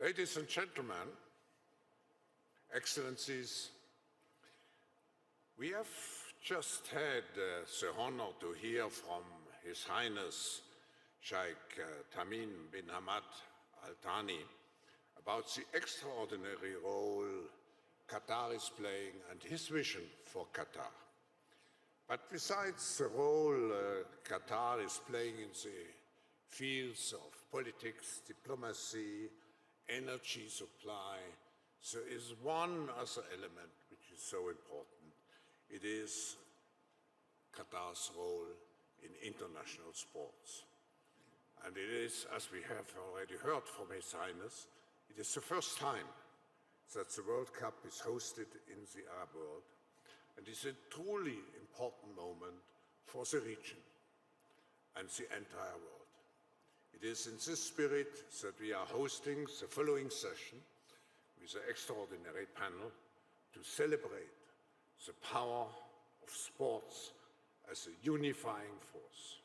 Ladies and gentlemen, Excellencies, we have just had the honor to hear from His Highness Sheikh Tamim bin Hamad Al Thani about the extraordinary role Qatar is playing and his vision for Qatar. But besides the role Qatar is playing in the fields of politics, diplomacy, energy supply, there is one other element which is so important. It is Qatar's role in international sports. And it is, as we have already heard from His Highness, it is the first time that the World Cup is hosted in the Arab world, and is a truly important moment for the region and the entire world. It is in this spirit that we are hosting the following session with an extraordinary panel to celebrate the power of sports as a unifying force.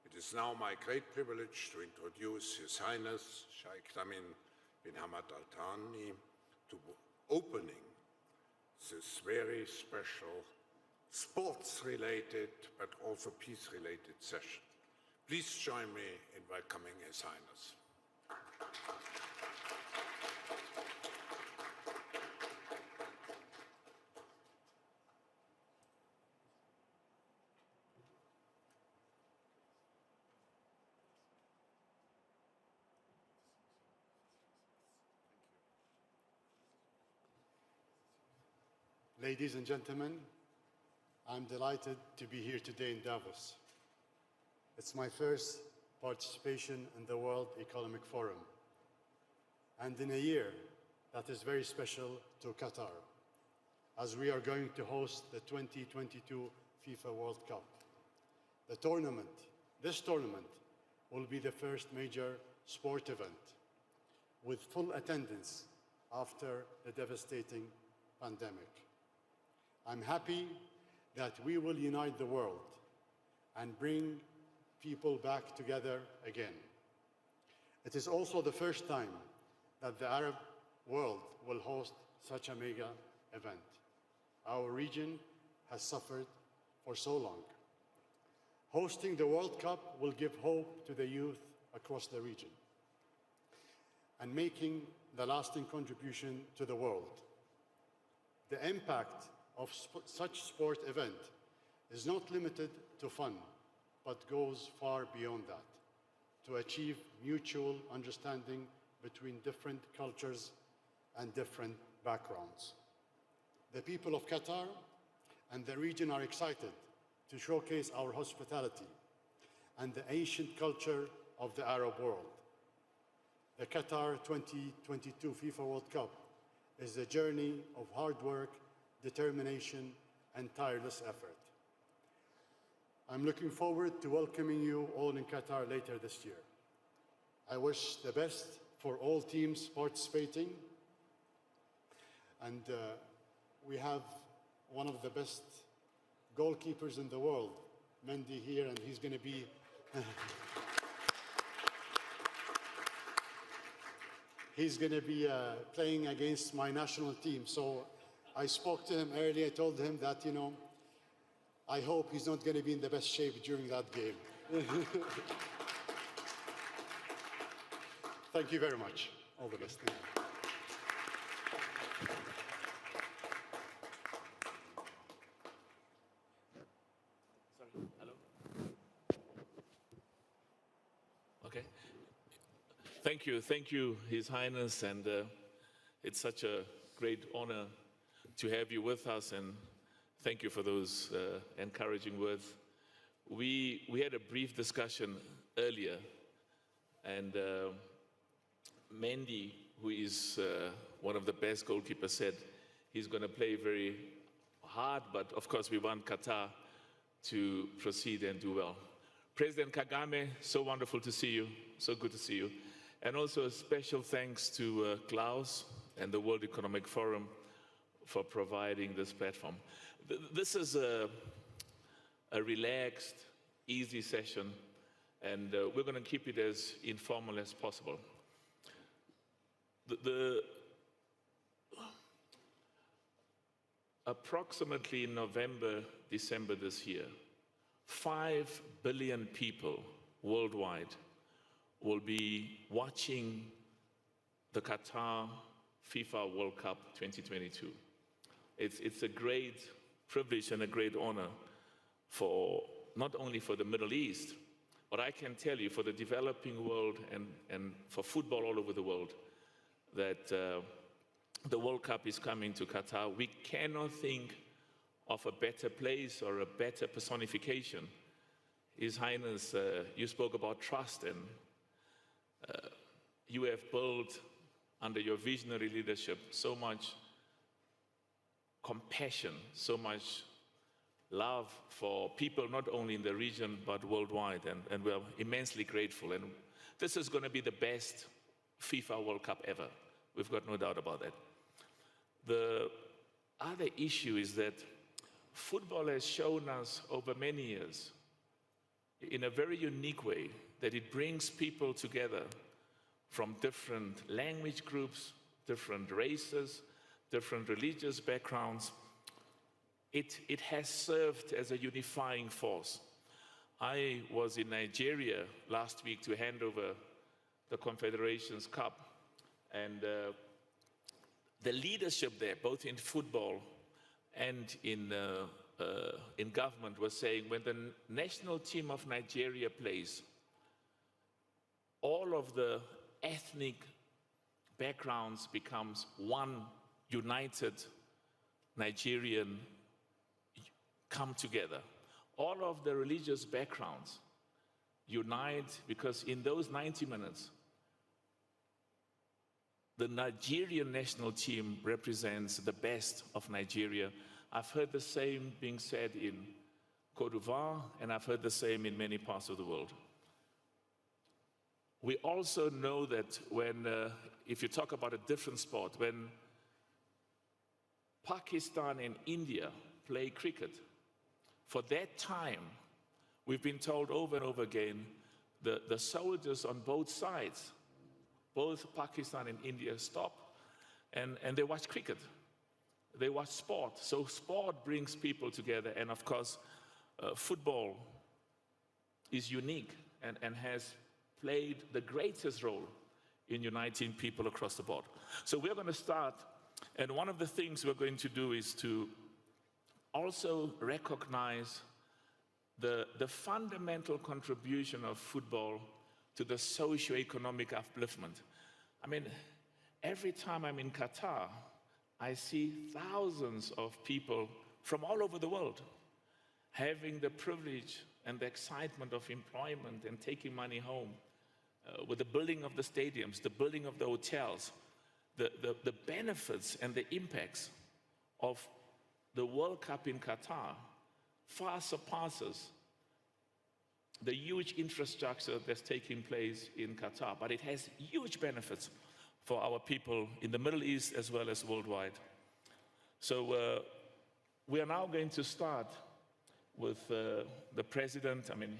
It is now my great privilege to introduce His Highness Sheikh Tamim bin Hamad Al Thani to opening this very special sports-related but also peace-related session. Please join me in welcoming His Highness. Ladies and gentlemen, I'm delighted to be here today in Davos. It's my first participation in the World Economic Forum, and in a year that is very special to Qatar, as we are going to host the 2022 FIFA World Cup. This tournament will be the first major sport event with full attendance after the devastating pandemic. I'm happy that we will unite the world and bring people back together again. It is also the first time that the Arab world will host such a mega event. Our region has suffered for so long. Hosting the World Cup will give hope to the youth across the region and making the lasting contribution to the world. The impact of such sport event is not limited to fun, but goes far beyond that, to achieve mutual understanding between different cultures and different backgrounds. The people of Qatar and the region are excited to showcase our hospitality and the ancient culture of the Arab world. The Qatar 2022 FIFA World Cup is a journey of hard work, determination, and tireless effort. I'm looking forward to welcoming you all in Qatar later this year. I wish the best for all teams participating, and we have one of the best goalkeepers in the world, Mendy, here, and he's going to be he's going to be playing against my national team. So I spoke to him earlier. I told him that, I hope he's not going to be in the best shape during that game. Thank you very much. All the best. Sorry, hello? Okay. Thank you, His Highness, and it's such a great honor to have you with us, and thank you for those encouraging words. We had a brief discussion earlier, and Mendy, who is one of the best goalkeepers, said he's going to play very hard, but of course we want Qatar to proceed and do well. President Kagame, so wonderful to see you, so good to see you. And also a special thanks to Klaus and the World Economic Forum for providing this platform. This is a relaxed, easy session, and we're going to keep it as informal as possible. Approximately in November, December this year, 5 billion people worldwide will be watching the Qatar FIFA World Cup 2022. It's a great privilege and a great honor for not only for the Middle East, but I can tell you for the developing world and for football all over the world that the World Cup is coming to Qatar. We cannot think of a better place or a better personification. His Highness, you spoke about trust, and you have built under your visionary leadership so much compassion, so much love for people not only in the region but worldwide, and we're immensely grateful. And this is going to be the best FIFA World Cup ever. We've got no doubt about that. The other issue is that football has shown us over many years, in a very unique way, that it brings people together from different language groups, different races, different religious backgrounds. It has served as a unifying force. I was in Nigeria last week to hand over the Confederations Cup, and the leadership there, both in football and in government, was saying when the national team of Nigeria plays, all of the ethnic backgrounds becomes one united Nigerian come together. All of the religious backgrounds unite, because in those 90 minutes, the Nigerian national team represents the best of Nigeria. I've heard the same being said in Côte d'Ivoire, and I've heard the same in many parts of the world. We also know that when, if you talk about a different sport, when Pakistan and India play cricket, for that time, we've been told over and over again, the soldiers on both sides, both Pakistan and India, stop and they watch cricket. They watch sport. So sport brings people together, and of course, football is unique and has played the greatest role in uniting people across the board. So we're going to start, and one of the things we're going to do is to also recognize the fundamental contribution of football to the socio-economic upliftment. I mean, every time I'm in Qatar, I see thousands of people from all over the world having the privilege and the excitement of employment and taking money home, with the building of the stadiums, the building of the hotels, the benefits and the impacts of the World Cup in Qatar far surpasses the huge infrastructure that's taking place in Qatar, but it has huge benefits for our people in the Middle East as well as worldwide. So we are now going to start with the president. I mean,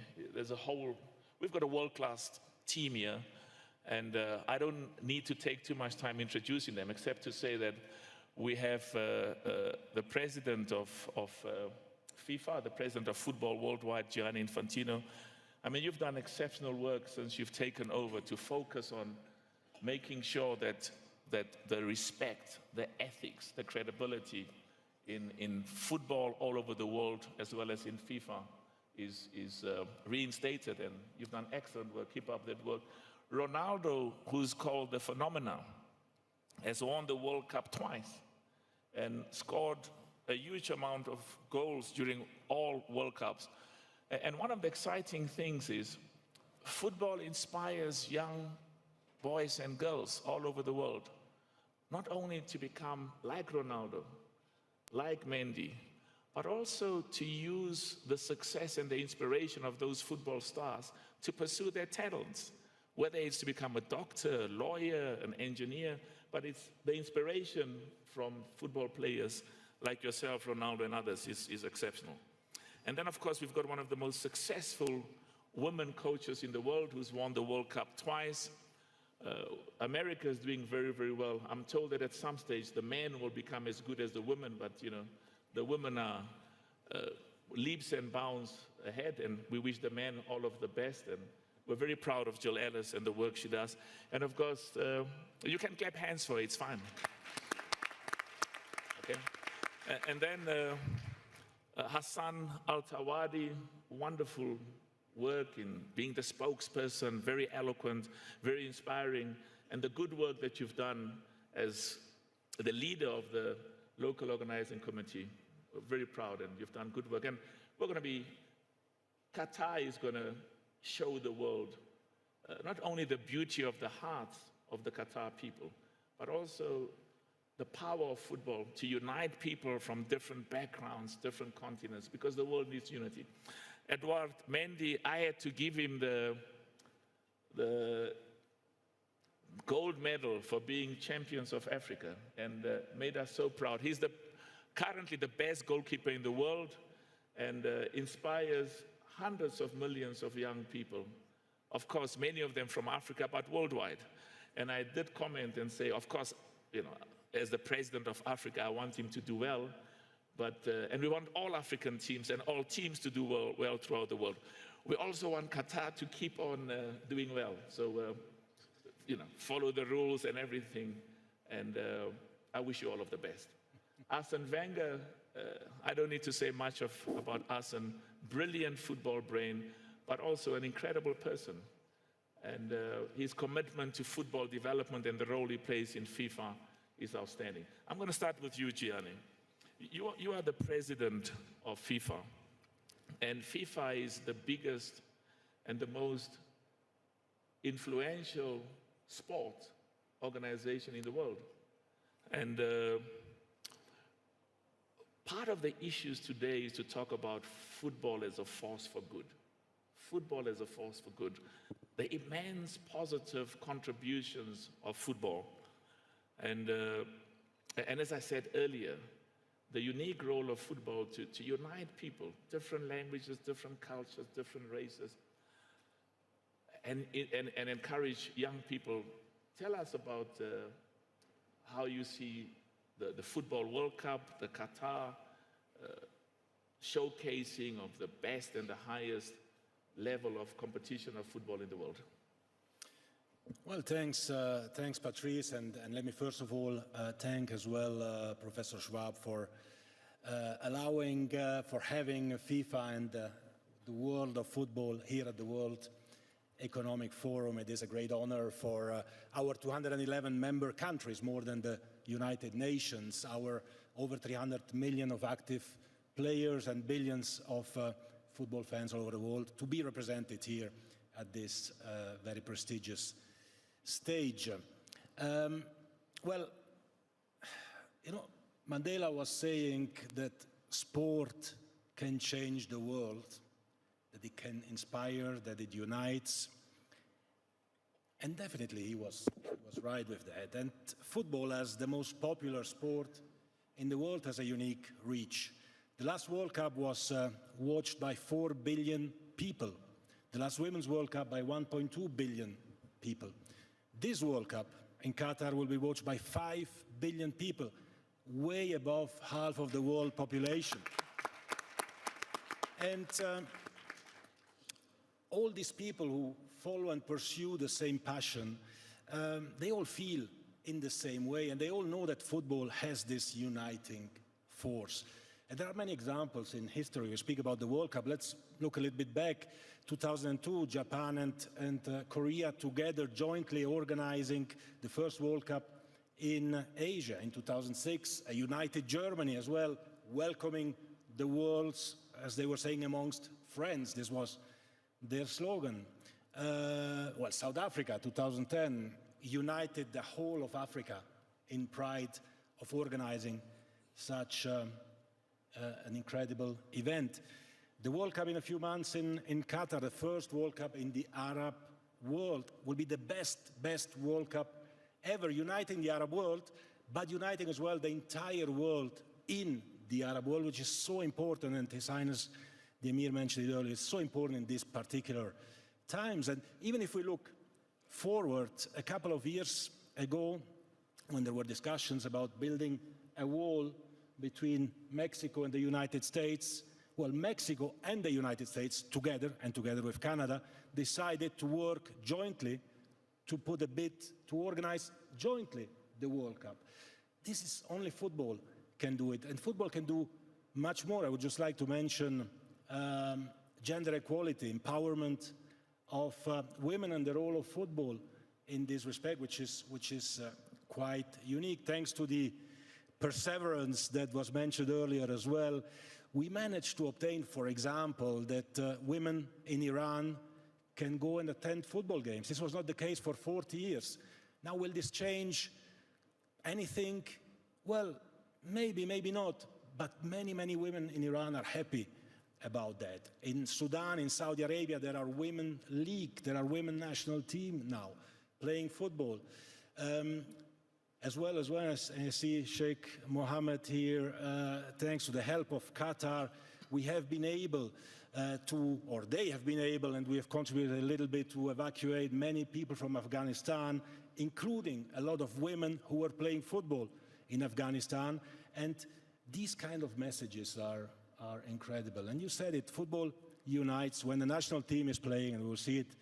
we've got a world-class team here, and I don't need to take too much time introducing them, except to say that we have the president of FIFA, the president of football worldwide, Gianni Infantino. I mean, you've done exceptional work since you've taken over to focus on making sure that the respect, the ethics, the credibility in football all over the world, as well as in FIFA, is reinstated, and you've done excellent work. Keep up that work. Ronaldo, who's called the phenomenon, has won the World Cup twice and scored a huge amount of goals during all World Cups. And one of the exciting things is football inspires young boys and girls all over the world, not only to become like Ronaldo, like Mendy, but also to use the success and the inspiration of those football stars to pursue their talents, whether it's to become a doctor, a lawyer, an engineer, but it's the inspiration from football players like yourself, Ronaldo, and others is exceptional. And then, of course, we've got one of the most successful women coaches in the world who's won the World Cup twice, America is doing very, very well. I'm told that at some stage the men will become as good as the women, but you know, the women are leaps and bounds ahead, and we wish the men all of the best. And we're very proud of Jill Ellis and the work she does. And of course, you can clap hands for it, it's fine. Okay. And then Hassan Al-Tawadi, wonderful work in being the spokesperson, very eloquent, very inspiring, and the good work that you've done as the leader of the local organizing committee. We're very proud, and you've done good work. And we're going to be, Qatar is going to show the world not only the beauty of the hearts of the Qatar people, but also the power of football to unite people from different backgrounds, different continents, because the world needs unity. Edouard Mendy, I had to give him the gold medal for being champions of Africa, and made us so proud. He's currently the best goalkeeper in the world, and inspires hundreds of millions of young people. Of course, many of them from Africa, but worldwide. And I did comment and say, of course, you know, as the president of Africa, I want him to do well. But, and we want all African teams and all teams to do well throughout the world. We also want Qatar to keep on doing well. So, you know, follow the rules and everything. And I wish you all of the best. Arsène Wenger, I don't need to say much about Arsène. Brilliant football brain, but also an incredible person. And his commitment to football development and the role he plays in FIFA is outstanding. I'm going to start with you, Gianni. You are the president of FIFA, and FIFA is the biggest and the most influential sport organization in the world. And part of the issues today is to talk about football as a force for good. Football as a force for good. The immense positive contributions of football. And as I said earlier, the unique role of football to unite people, different languages, different cultures, different races, and encourage young people. Tell us about how you see the Football World Cup, the Qatar showcasing of the best and the highest level of competition of football in the world. Well, thanks Patrice, and let me first of all thank as well Professor Schwab for allowing, for having FIFA and the world of football here at the World Economic Forum. It is a great honor for our 211 member countries, more than the United Nations, our over 300 million of active players and billions of football fans all over the world, to be represented here at this very prestigious stage. Well, you know, Mandela was saying that sport can change the world, that it can inspire, that it unites. And definitely he was right with that. And football, as the most popular sport in the world, has a unique reach. The last World Cup was watched by 4 billion people. The last Women's World Cup by 1.2 billion people. This World Cup in Qatar will be watched by 5 billion people, way above half of the world population. And all these people who follow and pursue the same passion, they all feel in the same way, and they all know that football has this uniting force. And there are many examples in history. We speak about the World Cup. Let's look a little bit back. 2002, Japan and Korea together jointly organizing the first World Cup in Asia. In 2006, a united Germany as well, welcoming the world's, as they were saying, amongst friends. This was their slogan. Well, South Africa, 2010, united the whole of Africa in pride of organizing such an incredible event. The World Cup in a few months in Qatar, the first World Cup in the Arab world, will be the best World Cup ever, uniting the Arab world, but uniting as well the entire world in the Arab world, which is so important, and His Highness the Amir mentioned it earlier, it's so important in these particular times. And even if we look forward a couple of years ago when there were discussions about building a wall between Mexico and the United States. Well, Mexico and the United States together, and together with Canada, decided to work jointly to put a bid to organize jointly the World Cup. This is only football can do it, and football can do much more. I would just like to mention gender equality, empowerment of women and the role of football in this respect, which is quite unique. Thanks to the perseverance that was mentioned earlier as well, we managed to obtain, for example, that women in Iran can go and attend football games. This was not the case for 40 years. Now, will this change anything? Well, maybe, maybe not, but many, many women in Iran are happy about that. In Sudan, in Saudi Arabia, there are women league, there are women national team now playing football. As well as I see Sheikh Mohammed here, thanks to the help of Qatar, we have been able or they have been able, and we have contributed a little bit to evacuate many people from Afghanistan, including a lot of women who were playing football in Afghanistan. And these kind of messages are incredible. And you said it, football unites. When the national team is playing, and we will see it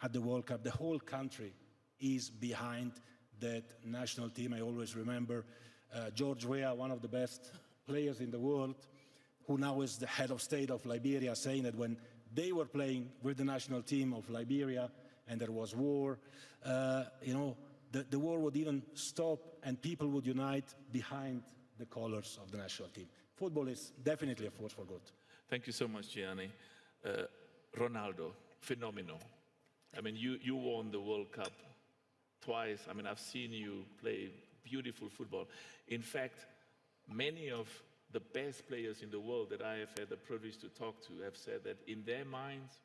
at the World Cup, the whole country is behind that national team. I always remember George Weah, one of the best players in the world, who now is the head of state of Liberia, saying that when they were playing with the national team of Liberia and there was war, the war would even stop and people would unite behind the colors of the national team. Football is definitely a force for good. Thank you so much, Gianni. Ronaldo, phenomenal. I mean, you won the World Cup twice. I mean, I've seen you play beautiful football. In fact, many of the best players in the world that I have had the privilege to talk to have said that in their minds,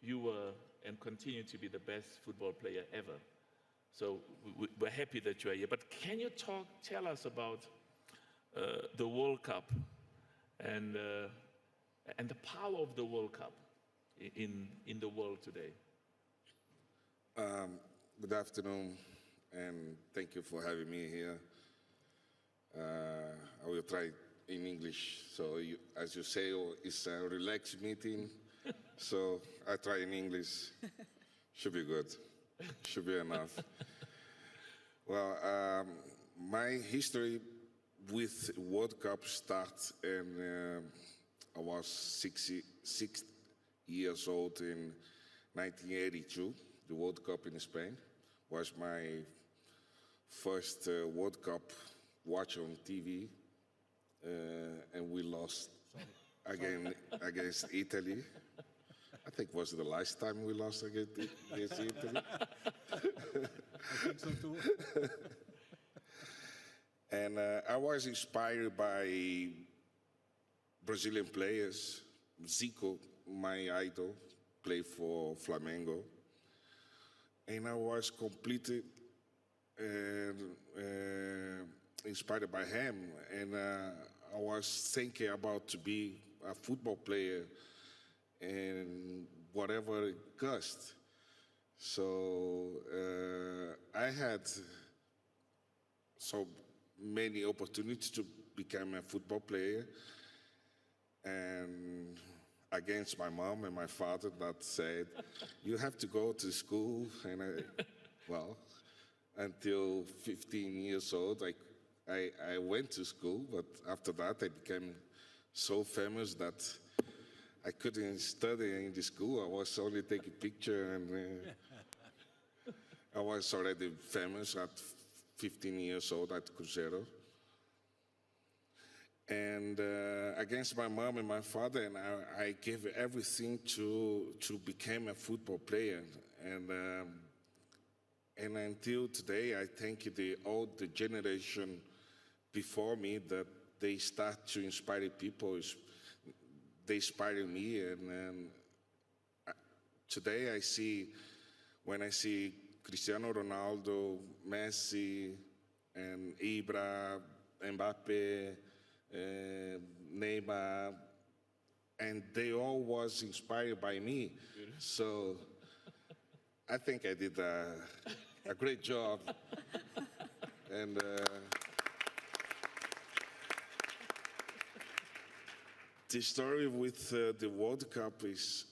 you were and continue to be the best football player ever. So we're happy that you are here. But can you tell us about the World Cup and the power of the World Cup in the world today? Good afternoon, and thank you for having me here. I will try in English. So, as you say, it's a relaxed meeting. So I try in English. Should be good. Should be enough. Well, my history with World Cup starts, and I was 6 years old in 1982. The World Cup in Spain was my first World Cup watch on TV, and we lost again against Italy. I think it was the last time we lost against Italy. I think so too. And I was inspired by Brazilian players. Zico, my idol, played for Flamengo. And I was completely inspired by him. And I was thinking about to be a football player and whatever it cost. So I had so many opportunities to become a football player, and against my mom and my father that said, you have to go to school. And well, until 15 years old, I went to school, but after that I became so famous that I couldn't study in the school. I was only taking pictures, and I was already famous at 15 years old at Cruzeiro. And against my mom and my father, and I gave everything to become a football player. And until today, I thank the old generation before me that they start to inspire people. They inspire me, and today I see, when I see Cristiano Ronaldo, Messi, and Ibra, Mbappe, Neymar, and they all was inspired by me. So I think I did a great job. And the story with the World Cup is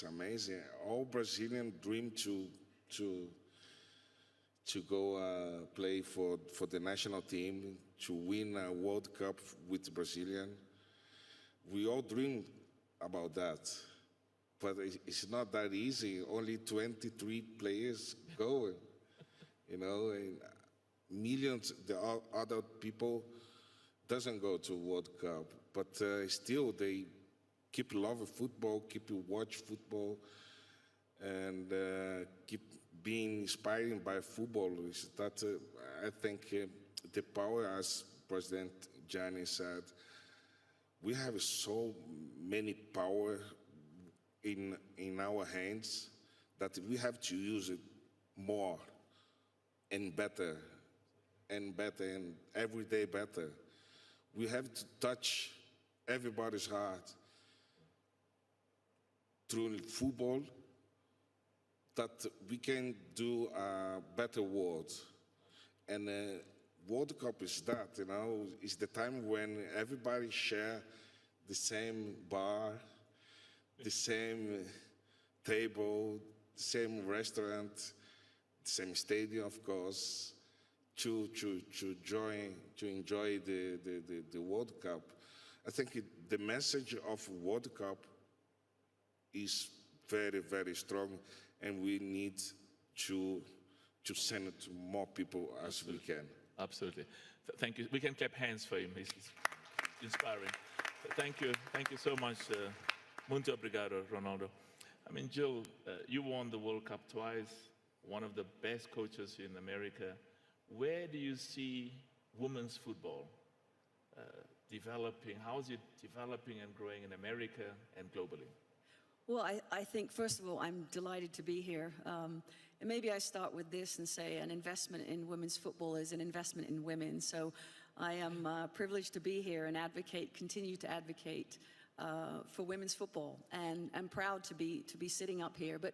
amazing. All Brazilians dream to go play for the national team, to win a World Cup with Brazilian. We all dream about that, but it's not that easy. Only 23 players go, you know, and millions, the other people doesn't go to World Cup, but still they keep loving football, keep watch football, and keep being inspired by football. Is that I think the power, as President Gianni said, we have so many power in our hands that we have to use it more and better and better and every day better. We have to touch everybody's heart through football, that we can do a better world. And World Cup is that, you know, it's the time when everybody share the same bar, the same table, the same restaurant, the same stadium, of course, to enjoy the World Cup. I think the message of World Cup is very, very strong, and we need to send it to more people as we can. Absolutely. Thank you. We can clap hands for him. He's inspiring. Thank you so much. Muito obrigado, Ronaldo. I mean, Jill, you won the World Cup twice, one of the best coaches in America. Where do you see women's football developing? How is it developing and growing in America and globally? Well, I think, first of all, I'm delighted to be here. And maybe I start with this and say an investment in women's football is an investment in women. So I am privileged to be here and continue to advocate for women's football. And I'm proud to be sitting up here. But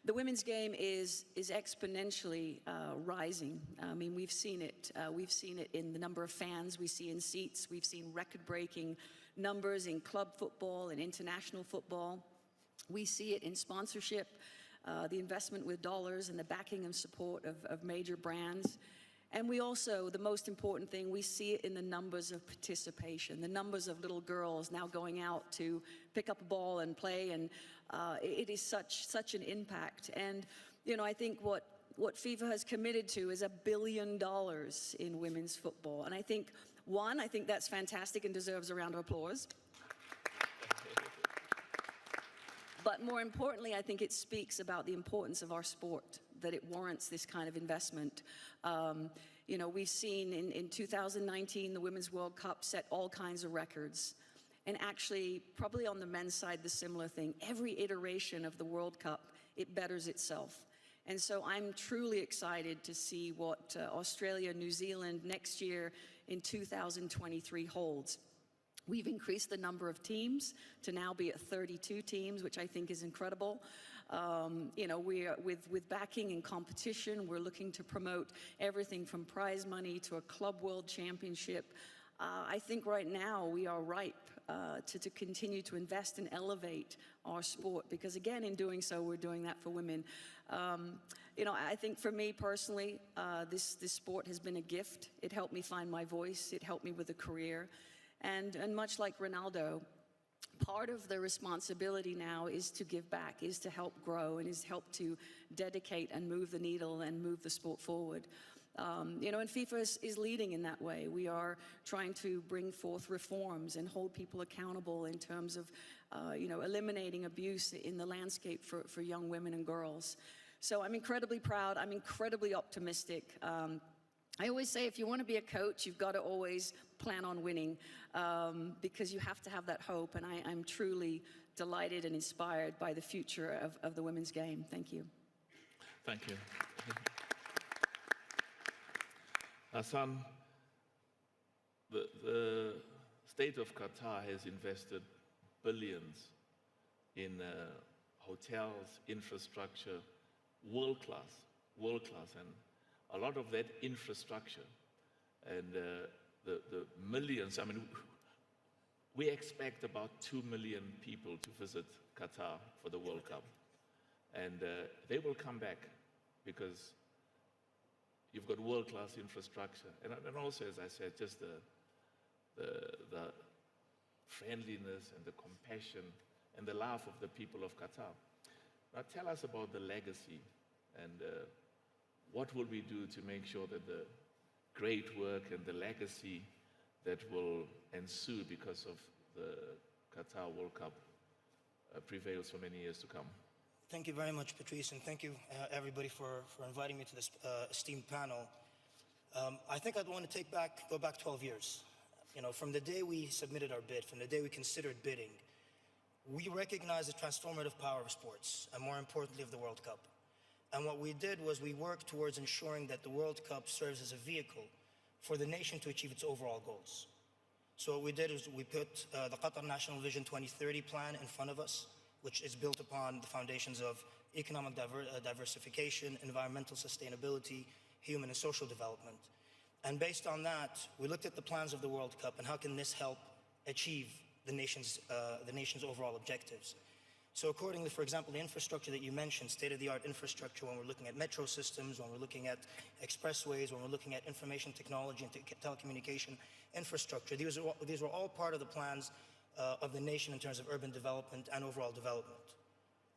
the women's game is exponentially rising. I mean, we've seen it. We've seen it in the number of fans we see in seats. We've seen record-breaking numbers in club football and international football. We see it in sponsorship, the investment with dollars and the backing and support of major brands. And we also, the most important thing, we see it in the numbers of participation, the numbers of little girls now going out to pick up a ball and play, and it is such an impact. And, you know, I think what FIFA has committed to is $1 billion in women's football. And I think that's fantastic and deserves a round of applause. But more importantly, I think it speaks about the importance of our sport, that it warrants this kind of investment. You know, we've seen in 2019, the Women's World Cup set all kinds of records. And actually, probably on the men's side, the similar thing. Every iteration of the World Cup, it betters itself. And so I'm truly excited to see what Australia, New Zealand next year in 2023 holds. We've increased the number of teams to now be at 32 teams, which I think is incredible. You know, we are, with backing and competition, we're looking to promote everything from prize money to a Club World Championship. I think right now we are ripe to continue to invest and elevate our sport, because again, in doing so, we're doing that for women. You know, I think for me personally, this sport has been a gift. It helped me find my voice. It helped me with a career. And much like Ronaldo, part of the responsibility now is to give back, is to help grow, and is help to dedicate and move the needle and move the sport forward. You know, and FIFA is leading in that way. We are trying to bring forth reforms and hold people accountable in terms of, you know, eliminating abuse in the landscape for young women and girls. So I'm incredibly proud. I'm incredibly optimistic. I always say if you want to be a coach, you've got to always plan on winning, because you have to have that hope. And I'm truly delighted and inspired by the future of the women's game. Thank you. Thank you. Hassan, the state of Qatar has invested billions in hotels, infrastructure, world class, and a lot of that infrastructure and the millions. I mean, we expect about 2 million people to visit Qatar for the World Cup, and they will come back because you've got world-class infrastructure, and also, as I said, just the friendliness and the compassion and the love of the people of Qatar. Now tell us about the legacy and what will we do to make sure that the great work and the legacy that will ensue because of the Qatar World Cup prevails for many years to come. Thank you very much, Patrice, and thank you, everybody, for inviting me to this esteemed panel. I think I'd want to go back 12 years. You know, from the day we submitted our bid, from the day we considered bidding, we recognized the transformative power of sports, and more importantly, of the World Cup. And what we did was we worked towards ensuring that the World Cup serves as a vehicle for the nation to achieve its overall goals. So what we did is we put the Qatar National Vision 2030 plan in front of us, which is built upon the foundations of economic diversification, environmental sustainability, human and social development. And based on that, we looked at the plans of the World Cup and how can this help achieve the nation's overall objectives. So accordingly, for example, the infrastructure that you mentioned, state-of-the-art infrastructure, when we're looking at metro systems, when we're looking at expressways, when we're looking at information technology and telecommunication infrastructure, these were all part of the plans of the nation in terms of urban development and overall development.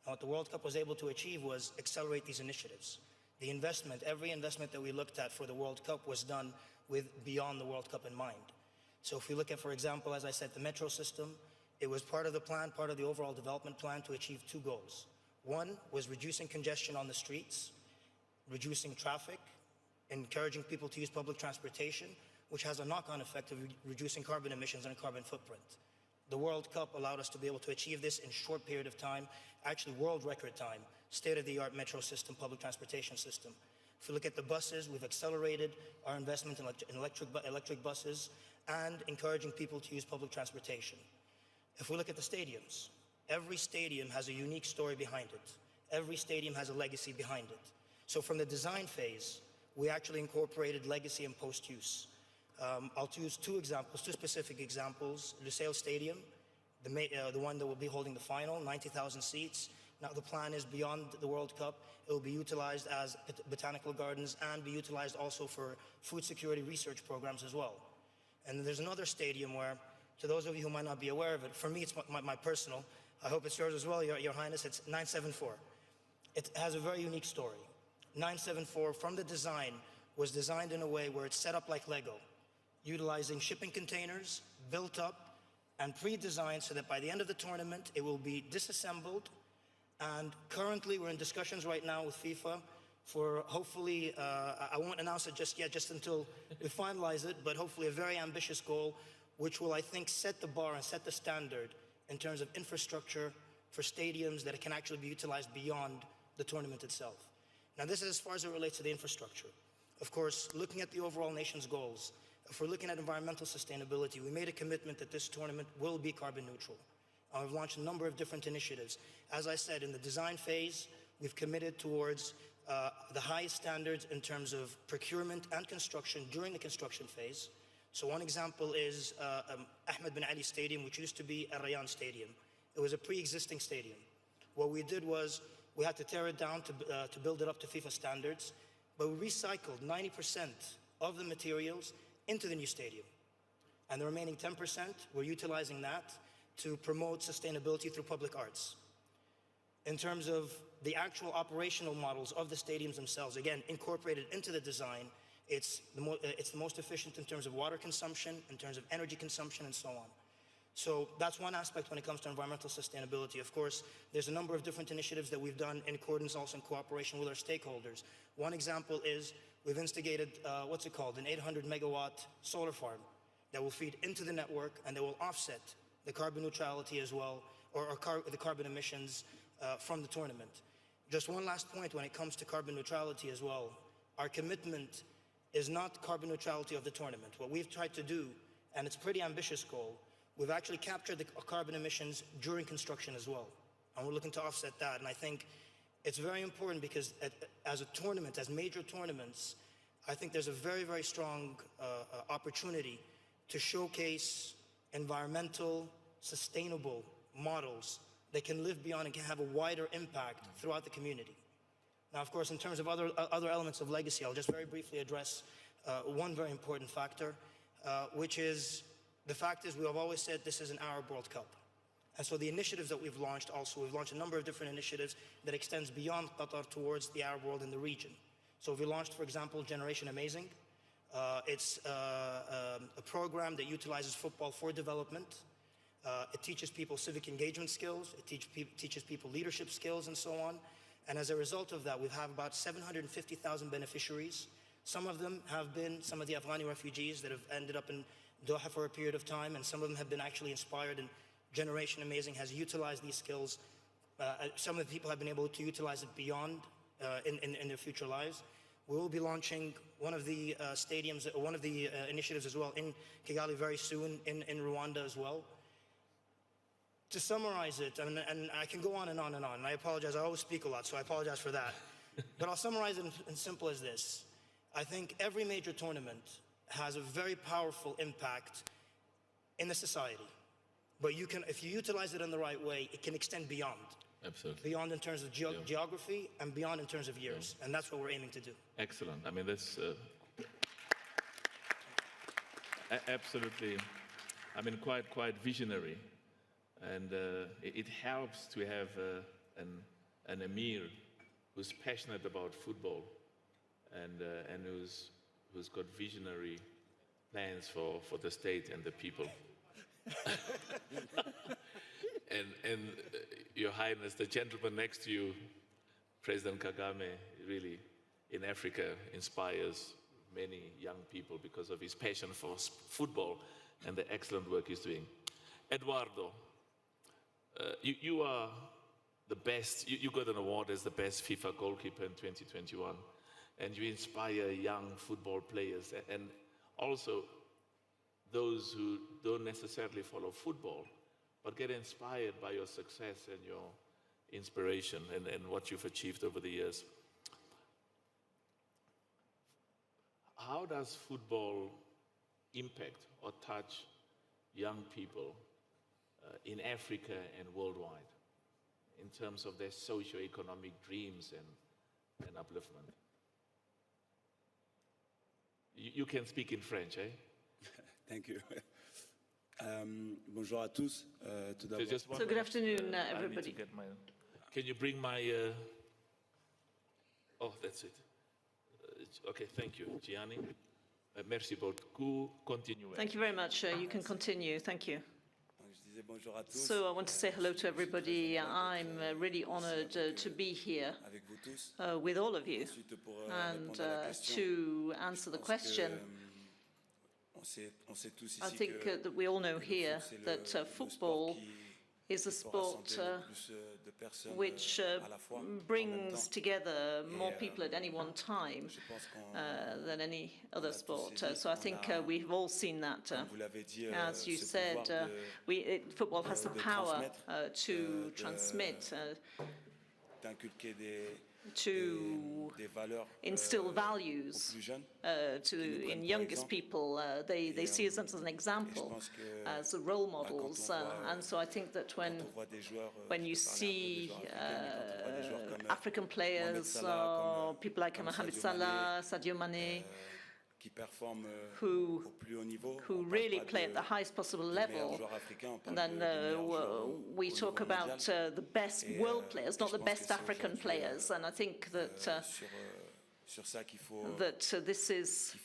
And what the World Cup was able to achieve was accelerate these initiatives. The investment, every investment that we looked at for the World Cup was done with beyond the World Cup in mind. So if we look at, for example, as I said, the metro system, it was part of the plan, part of the overall development plan to achieve two goals. One was reducing congestion on the streets, reducing traffic, encouraging people to use public transportation, which has a knock-on effect of reducing carbon emissions and carbon footprint. The World Cup allowed us to be able to achieve this in a short period of time, actually world record time, state-of-the-art metro system, public transportation system. If we look at the buses, we've accelerated our investment in electric buses and encouraging people to use public transportation. If we look at the stadiums, every stadium has a unique story behind it. Every stadium has a legacy behind it. So from the design phase, we actually incorporated legacy and post-use. I'll choose two specific examples. Lusail Stadium, the one that will be holding the final, 90,000 seats. Now the plan is beyond the World Cup. It will be utilized as botanical gardens and be utilized also for food security research programs as well. And there's another stadium where, to those of you who might not be aware of it, for me it's my personal, I hope it's yours as well, Your Highness, it's 974. It has a very unique story. 974, from the design, was designed in a way where it's set up like Lego, utilizing shipping containers, built up, and pre-designed so that by the end of the tournament, it will be disassembled. And currently, we're in discussions right now with FIFA for hopefully, I won't announce it just yet, just until we finalize it, but hopefully a very ambitious goal, which will, I think, set the bar and set the standard in terms of infrastructure for stadiums that it can actually be utilized beyond the tournament itself. Now, this is as far as it relates to the infrastructure. Of course, looking at the overall nation's goals, if we're looking at environmental sustainability, we made a commitment that this tournament will be carbon neutral. We've launched a number of different initiatives. As I said, in the design phase, we've committed towards the highest standards in terms of procurement and construction during the construction phase. So one example is Ahmed bin Ali Stadium, which used to be Al Rayyan Stadium. It was a pre-existing stadium. What we did was we had to tear it down to build it up to FIFA standards, but we recycled 90% of the materials into the new stadium. And the remaining 10%, we're utilizing that to promote sustainability through public arts. In terms of the actual operational models of the stadiums themselves, again, incorporated into the design, it's the most efficient in terms of water consumption, in terms of energy consumption, and so on. So that's one aspect when it comes to environmental sustainability. Of course, there's a number of different initiatives that we've done in accordance also in cooperation with our stakeholders. One example is we've instigated, an 800 megawatt solar farm that will feed into the network and that will offset the carbon neutrality as well, or the carbon emissions from the tournament. Just one last point when it comes to carbon neutrality as well. Our commitment is not carbon neutrality of the tournament. What we've tried to do, and it's a pretty ambitious goal, we've actually captured the carbon emissions during construction as well. And we're looking to offset that. And I think it's very important because as a tournament, as major tournaments, I think there's a very, very strong opportunity to showcase environmental, sustainable models that can live beyond and can have a wider impact throughout the community. Now, of course, in terms of other elements of legacy, I'll just very briefly address one very important factor, which is the fact is we have always said this is an Arab World Cup. And so the initiatives that we've launched also, we've launched a number of different initiatives that extends beyond Qatar towards the Arab world and the region. So we launched, for example, Generation Amazing. It's a program that utilizes football for development. It teaches people civic engagement skills. It teaches people leadership skills and so on. And as a result of that, we have about 750,000 beneficiaries. Some of them have been some of the Afghani refugees that have ended up in Doha for a period of time, and some of them have been actually inspired, and Generation Amazing has utilized these skills. Some of the people have been able to utilize it beyond in their future lives. We will be launching one of the stadiums, one of the initiatives as well in Kigali very soon, in Rwanda as well. To summarize it, and I can go on and on and on, and I apologize, I always speak a lot, so I apologize for that. But I'll summarize it in simple as this. I think every major tournament has a very powerful impact in the society. But you can, if you utilize it in the right way, it can extend beyond. Absolutely. Beyond in terms of geography and beyond in terms of years. And that's what we're aiming to do. Excellent. I mean, that's absolutely, I mean, quite visionary. And it helps to have an Amir who's passionate about football and who's got visionary plans for the state and the people. and Your Highness, the gentleman next to you, President Kagame, really in Africa inspires many young people because of his passion for football and the excellent work he's doing. Eduardo, you are the best, you got an award as the best FIFA goalkeeper in 2021, and you inspire young football players and also those who don't necessarily follow football, but get inspired by your success and your inspiration and what you've achieved over the years. How does football impact or touch young people in Africa and worldwide in terms of their socio-economic dreams and upliftment? You can speak in French, eh? Thank you. Bonjour à tous. Tout d'abord. So good afternoon, everybody. Can you bring my... Oh, that's it. Okay, thank you, Gianni. Merci beaucoup. Continuez. Thank you very much. You can continue. Thank you. So I want to say hello to everybody. I'm really honored to be here with all of you and to answer the question. I think that we all know here that football is a sport which brings together more people at any one time than any other sport. So I think we've all seen that. As you said, football has the power to transmit, to instill values in youngest people. They see us as an example, as role models. And so I think that when you see African players, or people like Mohamed Salah, Sadio Mane, who really play at the highest possible level. And then we talk about the best world players, not the best African players. And I think that this is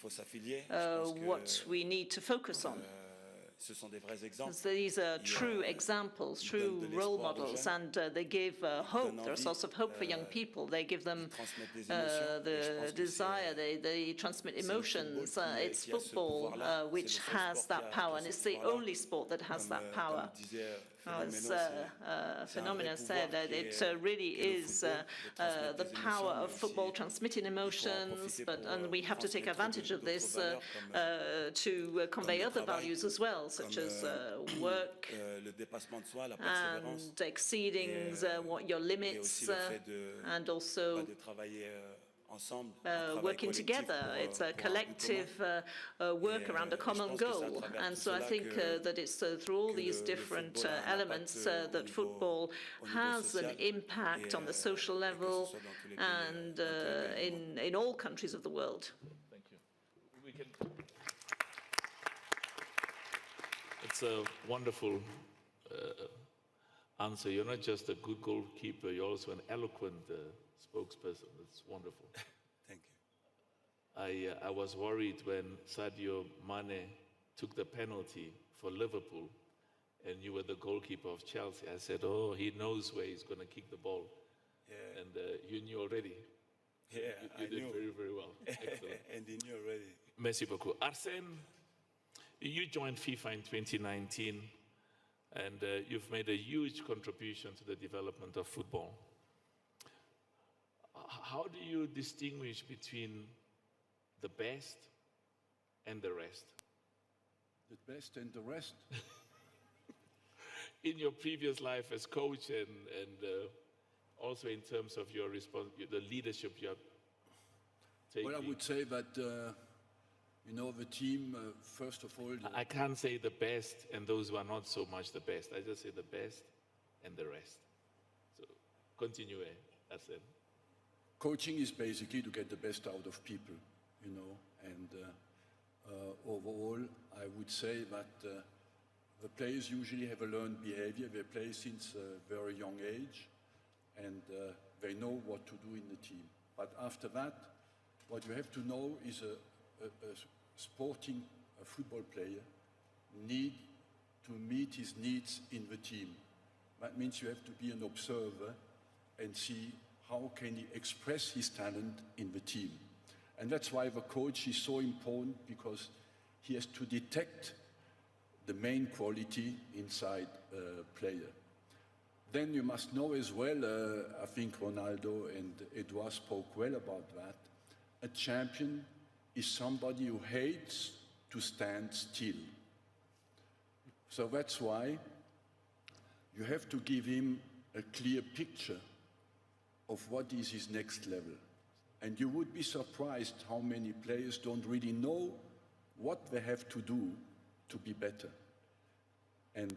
what we need to focus on. These are true examples, true role models, and they give hope. There's a source of hope for young people. They give them the desire, they transmit emotions. It's football which has that power, and it's the only sport that has that power. as Phenomena said, that it really is the power of football transmitting emotions, and we have to take advantage of this to convey other values as well, such as work and exceeding what your limits, and also working together. It's a collective work around a common goal. And so I think that it's through all these different elements that football has an impact on the social level and in all countries of the world. Thank you. It's a wonderful answer. You're not just a good goalkeeper, you're also an eloquent spokesperson. It's wonderful. Thank you. I was worried when Sadio Mane took the penalty for Liverpool and you were the goalkeeper of Chelsea. I said, oh, he knows where he's going to kick the ball. Yeah. And you knew already. Yeah, you did knew. very, very well. Excellent. And he knew already. Merci beaucoup. Arsène, you joined FIFA in 2019 and you've made a huge contribution to the development of football. How do you distinguish between the best and the rest? The best and the rest? In your previous life as coach and also in terms of your the leadership you are taking? Well, I would say that, you know, the team, first of all... I can't say the best and those who are not so much the best. I just say the best and the rest. So, continue, Arsène. Coaching is basically to get the best out of people, you know, and overall, I would say that the players usually have a learned behavior. They play since a very young age, and they know what to do in the team. But after that, what you have to know is a football player need to meet his needs in the team. That means you have to be an observer and see how can he express his talent in the team. And that's why the coach is so important, because he has to detect the main quality inside a player. Then you must know as well, I think Ronaldo and Edouard spoke well about that, a champion is somebody who hates to stand still. So that's why you have to give him a clear picture of what is his next level. And you would be surprised how many players don't really know what they have to do to be better. And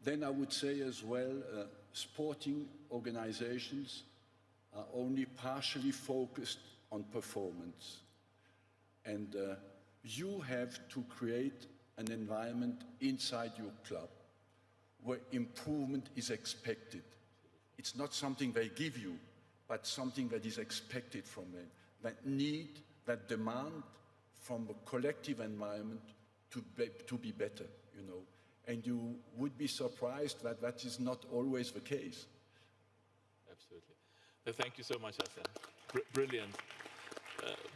then I would say as well, sporting organizations are only partially focused on performance. And you have to create an environment inside your club where improvement is expected. It's not something they give you, but something that is expected from them, that need, that demand from a collective environment to be better, you know. And you would be surprised that that is not always the case. Absolutely. Thank you so much, Arsène. Brilliant,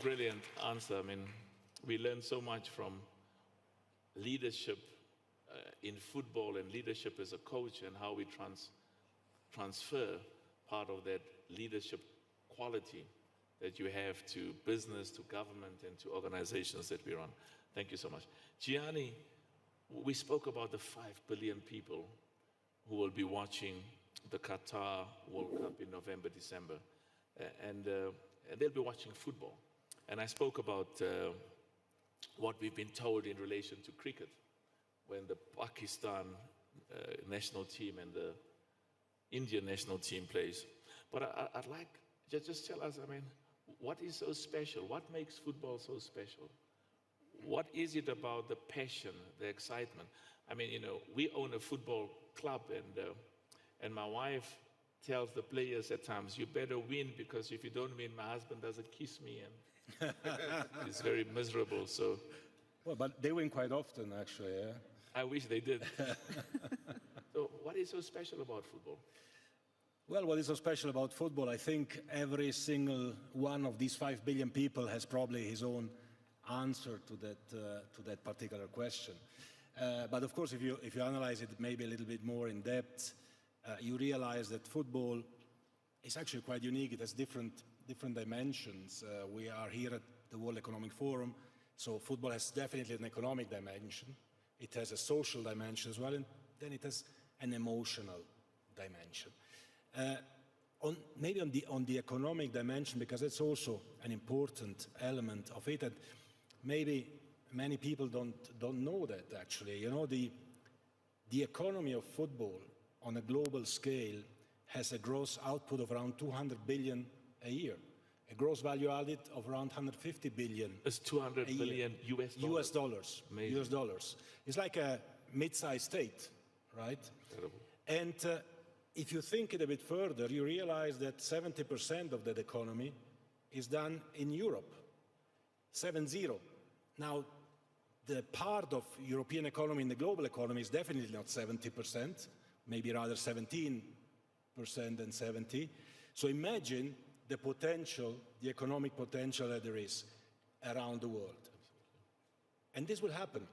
brilliant answer. I mean, we learn so much from leadership in football and leadership as a coach, and how we transfer part of that leadership quality that you have to business, to government, and to organizations that we run. Thank you so much. Gianni, we spoke about the 5 billion people who will be watching the Qatar World Cup in November, December, and they'll be watching football. And I spoke about what we've been told in relation to cricket, when the Pakistan national team and the Indian national team plays. But I'd like, just tell us, I mean, what is so special? What makes football so special? What is it about the passion, the excitement? I mean, you know, we own a football club, and my wife tells the players at times, you better win, because if you don't win, my husband doesn't kiss me, and it's very miserable, so. Well, but they win quite often, actually, yeah? I wish they did. So what is so special about football? Well, what is so special about football, I think every single one of these 5 billion people has probably his own answer to that particular question. But of course, if you analyze it maybe a little bit more in depth, you realize that football is actually quite unique. It has different dimensions. We are here at the World Economic Forum, so football has definitely an economic dimension. It has a social dimension as well, and then it has an emotional dimension. Maybe on the economic dimension, because it's also an important element of it, and maybe many people don't know that actually. You know, the economy of football on a global scale has a gross output of around 200 billion a year, a gross value added of around 150 billion. It's 200 billion US dollars. US dollars. Amazing. US dollars. It's like a mid-sized state, right? Terrible. And if you think it a bit further, you realize that 70% of that economy is done in Europe, 7-0. Now, the part of European economy in the global economy is definitely not 70%, maybe rather 17% than 70. So imagine the potential, the economic potential that there is around the world. And this will happen.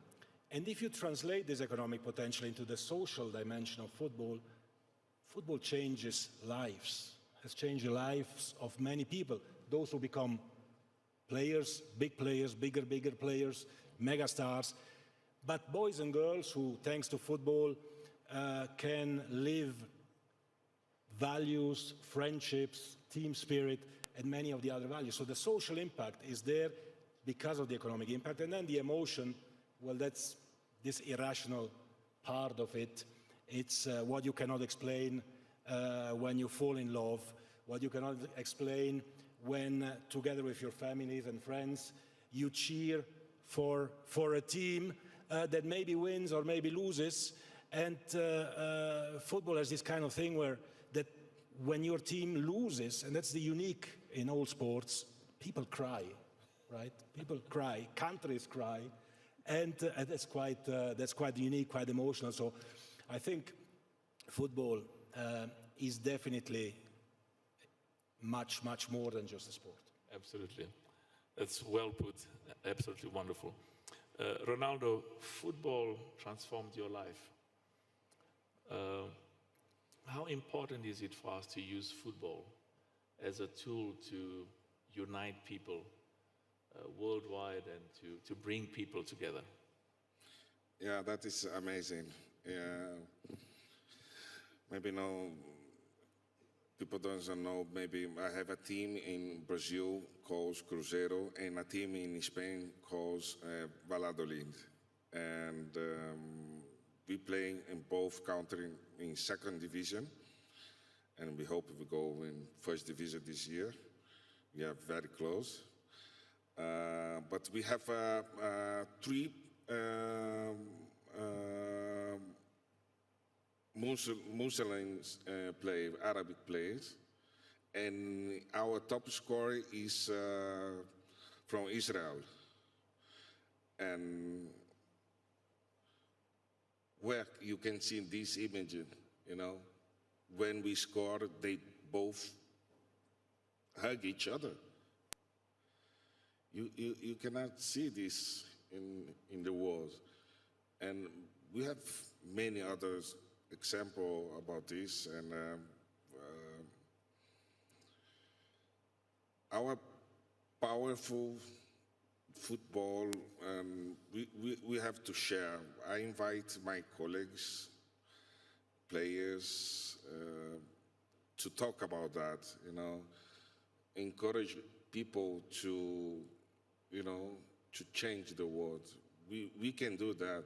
And if you translate this economic potential into the social dimension of football, football changes lives, has changed the lives of many people. Those who become players, bigger players, mega stars, but boys and girls who, thanks to football, can live values, friendships, team spirit, and many of the other values. So the social impact is there because of the economic impact. And then the emotion, well, that's this irrational part of it. It's what you cannot explain when you fall in love, what you cannot explain when, together with your families and friends, you cheer for a team that maybe wins or maybe loses. And football has this kind of thing where that when your team loses, and that's the unique in all sports, people cry, right? People cry, countries cry, and that's quite unique, quite emotional. So I think football is definitely much more than just a sport. Absolutely. That's well put. Absolutely wonderful. Ronaldo, football transformed your life. How important is it for us to use football as a tool to unite people worldwide and to bring people together? Yeah, that is amazing. Maybe no, people don't know, maybe I have a team in Brazil called Cruzeiro and a team in Spain called Valladolid. And we play in both countries in second division, and we hope we go in first division this year. We are very close. But we have three Muslims Arabic players, and our top scorer is from Israel. And where you can see this image, you know, when we score, they both hug each other. You cannot see this in the world. And we have many others examples about this, and our powerful football, we have to share. I invite my colleagues, players, to talk about that, you know, encourage people to, you know, to change the world. We can do that.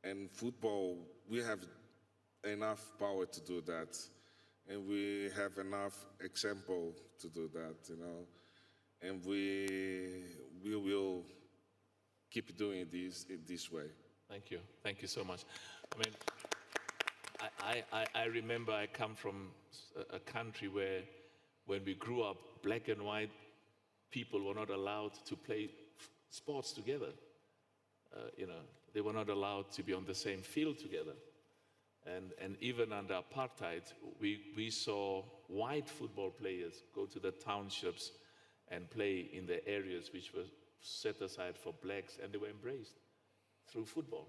And football, we have enough power to do that. And we have enough example to do that, you know. And we will keep doing this way. Thank you. Thank you so much. I mean, I remember I come from a country where when we grew up, black and white people were not allowed to play sports together. You know, they were not allowed to be on the same field together. And even under apartheid, we saw white football players go to the townships and play in the areas which were set aside for blacks, and they were embraced through football.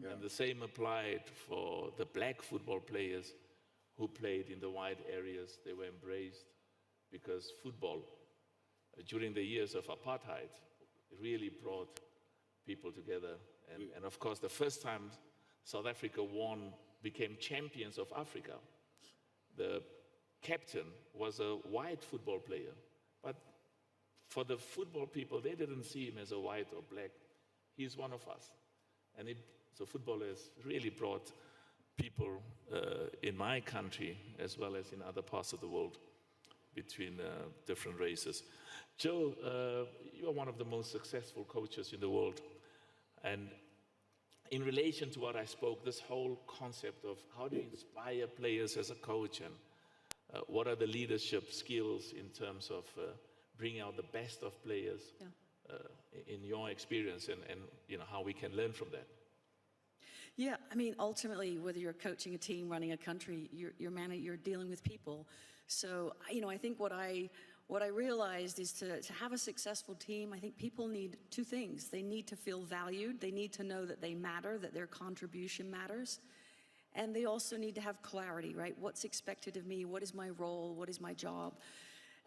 And the same applied for the black football players who played in the white areas. They were embraced because football, during the years of apartheid, really brought people together. And of course, the first time South Africa became champions of Africa, the captain was a white football player. But for the football people, they didn't see him as a white or black. He's one of us. And so football has really brought people in my country, as well as in other parts of the world, between different races. Joe, you are one of the most successful coaches in the world. And in relation to what I spoke, this whole concept of how do you inspire players as a coach, and what are the leadership skills in terms of bringing out the best of players in your experience, and you know, how we can learn from that? Yeah, I mean, ultimately, whether you're coaching a team, running a country, you're dealing with people. So, you know, I think what I realized is to have a successful team, I think people need two things. They need to feel valued. They need to know that they matter, that their contribution matters. And they also need to have clarity, right? What's expected of me? What is my role? What is my job?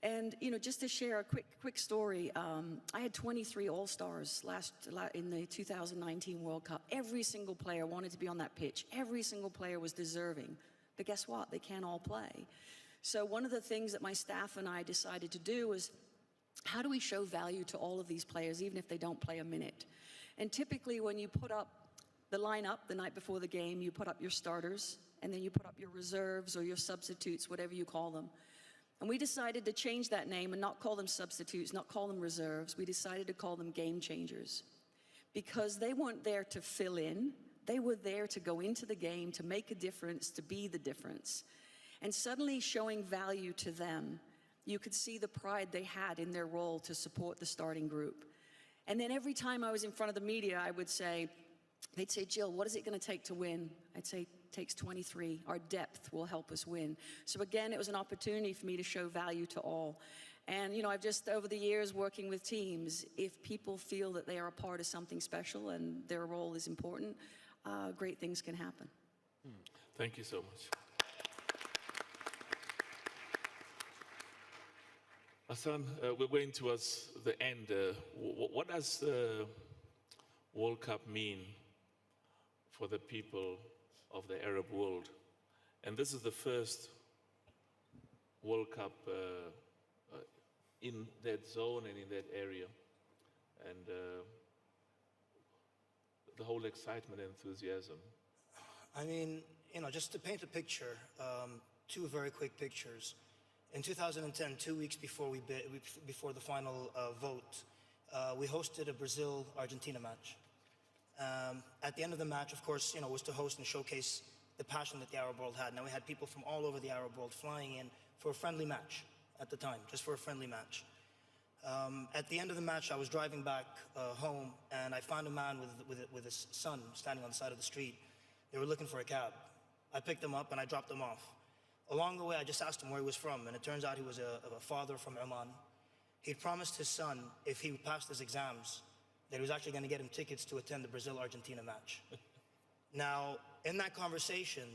And, you know, just to share a quick story, I had 23 All-Stars in the 2019 World Cup. Every single player wanted to be on that pitch. Every single player was deserving. But guess what? They can't all play. So one of the things that my staff and I decided to do was, how do we show value to all of these players, even if they don't play a minute? And typically when you put up the lineup the night before the game, you put up your starters, and then you put up your reserves or your substitutes, whatever you call them. And we decided to change that name and not call them substitutes, not call them reserves. We decided to call them game changers, because they weren't there to fill in. They were there to go into the game, to make a difference, to be the difference. And suddenly showing value to them, you could see the pride they had in their role to support the starting group. And then every time I was in front of the media, I would say, they'd say, Jill, what is it going to take to win? I'd say, takes 23. Our depth will help us win. So again, it was an opportunity for me to show value to all. And, you know, I've just, over the years working with teams, if people feel that they are a part of something special and their role is important, great things can happen. Thank you so much. Hassan, we're going towards the end. What does the World Cup mean for the people of the Arab world? And this is the first World Cup in that zone and in that area. And the whole excitement and enthusiasm. I mean, you know, just to paint a picture, two very quick pictures. In 2010, 2 weeks before before the final vote, we hosted a Brazil-Argentina match. At the end of the match, of course, you know, was to host and showcase the passion that the Arab world had. Now, we had people from all over the Arab world flying in for a friendly match at the time, just for a friendly match. At the end of the match, I was driving back home, and I found a man with his son standing on the side of the street. They were looking for a cab. I picked them up and I dropped them off. Along the way, I just asked him where he was from, and it turns out he was a father from Oman. He'd promised his son, if he passed his exams, that he was actually going to get him tickets to attend the Brazil-Argentina match. Now, in that conversation,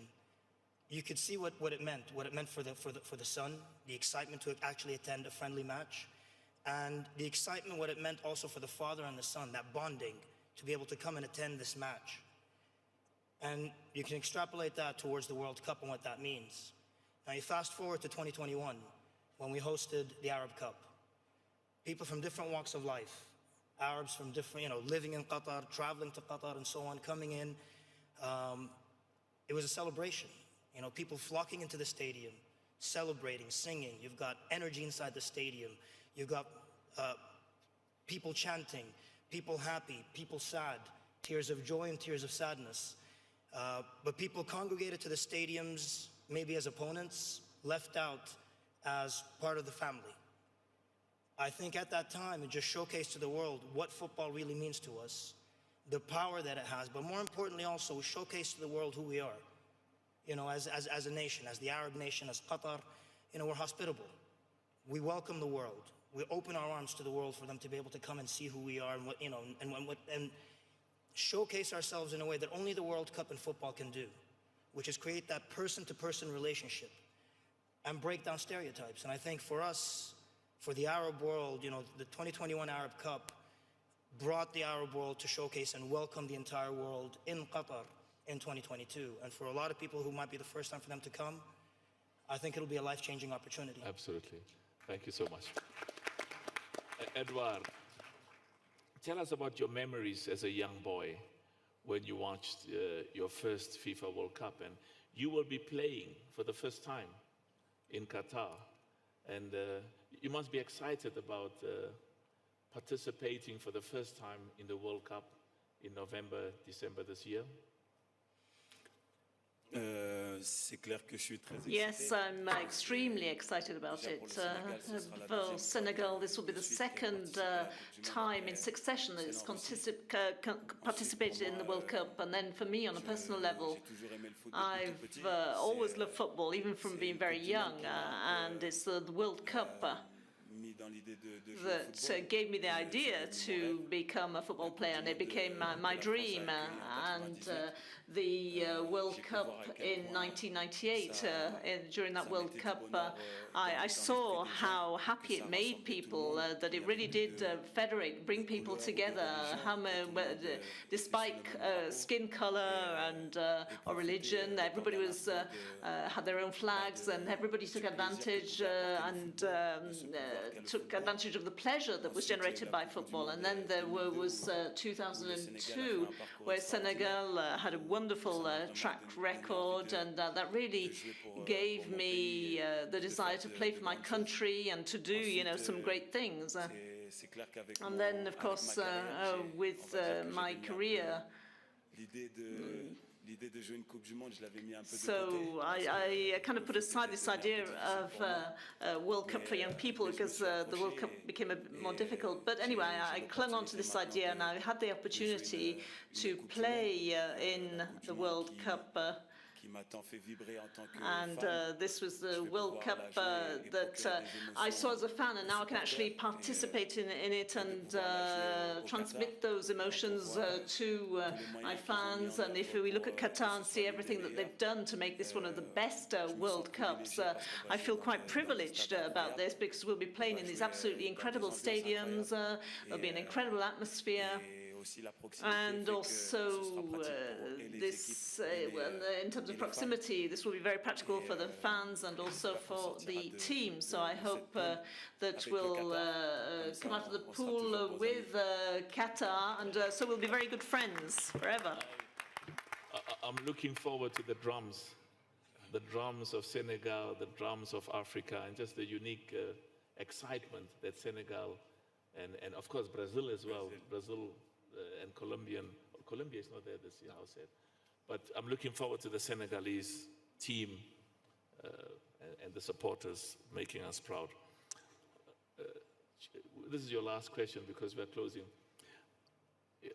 you could see what it meant for the son, the excitement to actually attend a friendly match, and the excitement, what it meant also for the father and the son, that bonding, to be able to come and attend this match. And you can extrapolate that towards the World Cup and what that means. Now, you fast forward to 2021, when we hosted the Arab Cup. People from different walks of life, Arabs from different, you know, living in Qatar, traveling to Qatar and so on, coming in. It was a celebration. You know, people flocking into the stadium, celebrating, singing. You've got energy inside the stadium. You've got people chanting, people happy, people sad, tears of joy and tears of sadness. But people congregated to the stadiums, maybe as opponents, left out as part of the family. I think at that time, it just showcased to the world what football really means to us, the power that it has, but more importantly also, showcased to the world who we are. You know, as a nation, as the Arab nation, as Qatar, you know, we're hospitable. We welcome the world. We open our arms to the world for them to be able to come and see who we are and what, you know, and showcase ourselves in a way that only the World Cup and football can do, which is create that person-to-person relationship and break down stereotypes. And I think for us, for the Arab world, you know, the 2021 Arab Cup brought the Arab world to showcase and welcome the entire world in Qatar in 2022. And for a lot of people who might be the first time for them to come, I think it'll be a life-changing opportunity. Absolutely. Thank you so much. Edouard, tell us about your memories as a young boy when you watched your first FIFA World Cup, and you will be playing for the first time in Qatar, and you must be excited about participating for the first time in the World Cup in November, December this year. Yes, I'm extremely excited about it. For Senegal, this will be the second time in succession that it's participated in the World Cup. And then for me, on a personal level, I've always loved football, even from being very young. And it's the World Cup that gave me the idea to become a football player, and it became my dream. And the World Cup in 1998, during that World Cup, I saw how happy it made people, that it really did federate, bring people together, despite skin color and or religion. Everybody was had their own flags, and everybody took advantage took advantage of the pleasure that was generated by football. And then there was 2002, where Senegal had a wonderful track record, and that really gave me the desire to play for my country and to do, you know, some great things. And then, of course, with my career, so I kind of put aside this idea of World Cup for young people, because the World Cup became a bit more difficult. But anyway, I clung on to this idea, and I had the opportunity to play in the World Cup. And this was the World Cup that I saw as a fan, and now I can actually participate in it and transmit those emotions to my fans. And if we look at Qatar and see everything that they've done to make this one of the best World Cups, I feel quite privileged about this, because we'll be playing in these absolutely incredible stadiums. There'll be an incredible atmosphere. And also, this, in terms of proximity, this will be very practical for the fans and also for the team. So I hope that we'll come out of the pool with Qatar, and so we'll be very good friends forever. I'm looking forward to the drums of Senegal, the drums of Africa, and just the unique excitement that Senegal and of course Brazil as well. Brazil and Colombia is not there this year, I'll say. But I'm looking forward to the Senegalese team and the supporters making us proud. This is your last question, because we're closing.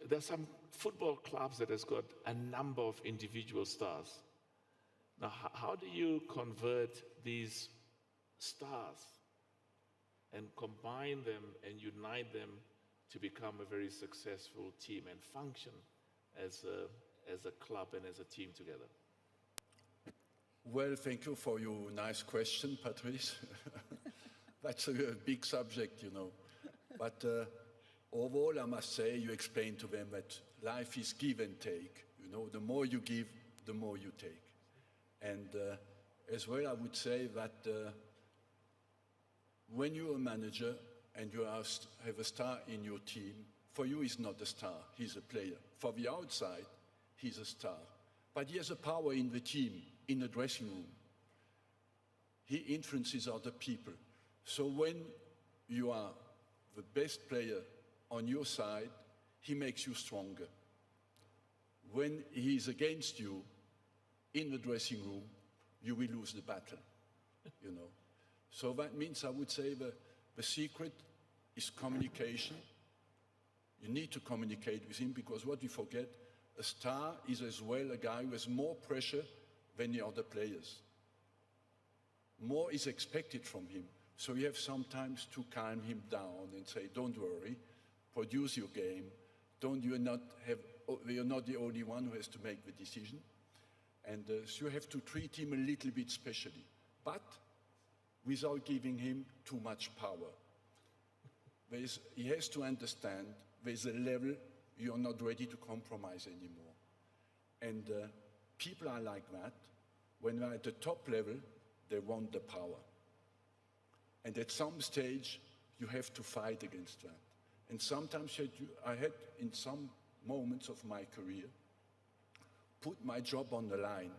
There are some football clubs that has got a number of individual stars. Now, how do you convert these stars and combine them and unite them to become a very successful team and function as a club and as a team together? Well, thank you for your nice question, Patrice. That's a big subject, you know. But overall, I must say, you explain to them that life is give and take. You know, the more you give, the more you take. And as well, I would say that when you're a manager and you have a star in your team, for you he's not a star, he's a player. For the outside, he's a star. But he has a power in the team, in the dressing room. He influences other people. So when you are the best player on your side, he makes you stronger. When he is against you in the dressing room, you will lose the battle, you know. So that means, I would say, the secret is communication. You need to communicate with him, because what we forget, a star is as well a guy who has more pressure than the other players. More is expected from him. So you have sometimes to calm him down and say, don't worry, produce your game. Don't you not have we are not the only one who has to make the decision. And so you have to treat him a little bit specially, but without giving him too much power. He has to understand there's a level you're not ready to compromise anymore. And people are like that. When they're at the top level, they want the power. And at some stage, you have to fight against that. And sometimes I had, in some moments of my career, put my job on the line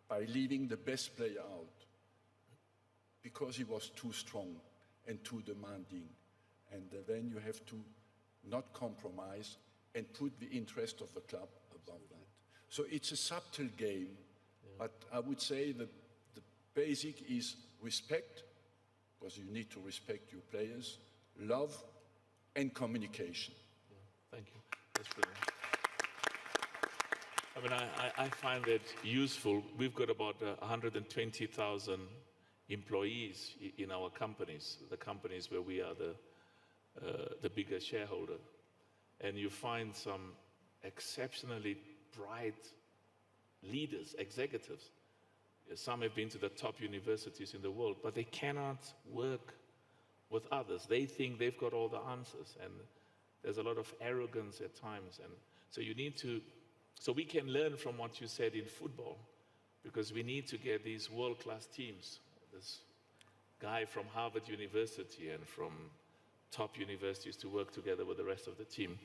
by leaving the best player out because he was too strong and too demanding. And then you have to not compromise and put the interest of the club above that. So it's a subtle game, but I would say that the basic is respect, because you need to respect your players, love, and communication. Thank you. That's brilliant. I mean, I find it useful. We've got about 120,000 employees in our companies, the companies where we are the biggest shareholder. And you find some exceptionally bright leaders, executives. Some have been to the top universities in the world, but they cannot work with others. They think they've got all the answers, and there's a lot of arrogance at times. And so you need to, so we can learn from what you said in football, because we need to get these world-class teams. This guy from Harvard University and from top universities to work together with the rest of the team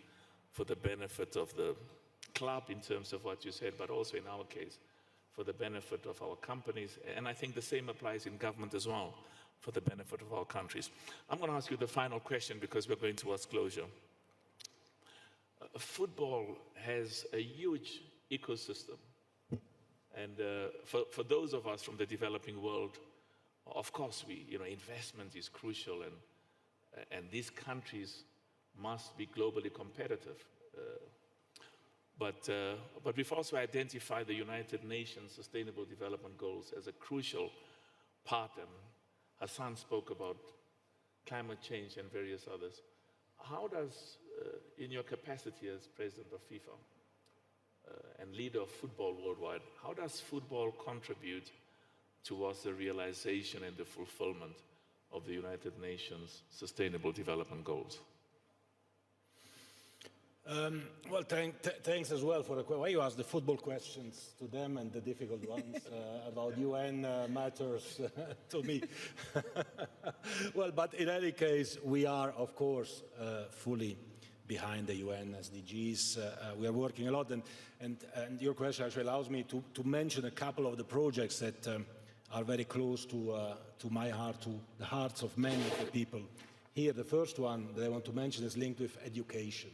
for the benefit of the club in terms of what you said, but also in our case, for the benefit of our companies. And I think the same applies in government as well, for the benefit of our countries. I'm going to ask you the final question because we're going towards closure. Football has a huge ecosystem. And for those of us from the developing world, of course, investment is crucial, and these countries must be globally competitive. But we've also identified the United Nations Sustainable Development Goals as a crucial part, and Hassan spoke about climate change and various others. How does, in your capacity as president of FIFA and leader of football worldwide, how does football contribute towards the realization and the fulfillment of the United Nations Sustainable Development Goals? Well, thanks as well for the question. Why you ask the football questions to them and the difficult ones about UN matters to me? Well, but in any case, we are, of course, fully behind the UN SDGs. We are working a lot, and your question actually allows me to mention a couple of the projects that are very close to my heart, to the hearts of many of the people here. The first one that I want to mention is linked with education,